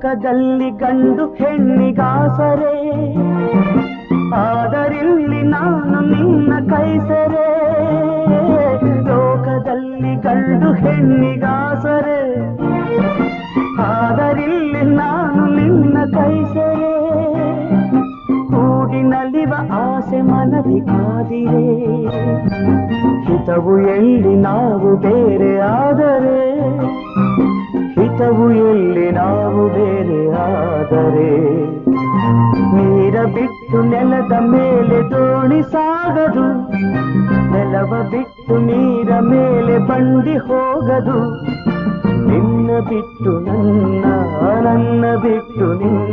ಲೋಕದಲ್ಲಿ ಗಂಡು ಹೆಣ್ಣಿಗಾಸರೆ, ಆದರಿಲ್ಲಿ ನಾನು ನಿನ್ನ ಕೈಸರೆ. ಲೋಕದಲ್ಲಿ ಗಂಡು ಹೆಣ್ಣಿಗಾಸರೆ, ಆದರಿಲ್ಲಿ ನಾನು ನಿನ್ನ ಕೈಸರೆ. ಕೂಡಿನಲಿವ ಆಸೆ ಮನದಿ ಕಾದಿರೆ, ಹಿತವು ಎಲ್ಲಿ ನಾವು ಬೇರೆ ಆದರೆ, ಹಿತವು ಎಲ್ಲಿ ನಾವು ಬೇರೆ ಆದರೆ. ನೀರ ಬಿಟ್ಟು ನೆಲದ ಮೇಲೆ ದೋಣಿ ಸಾಗದು, ನೆಲವ ಬಿಟ್ಟು ನೀರ ಮೇಲೆ ಬಂಡಿ ಹೋಗದು. ನಿನ್ನ ಬಿಟ್ಟು ನನ್ನ, ನನ್ನ ಬಿಟ್ಟು ನಿನ್ನ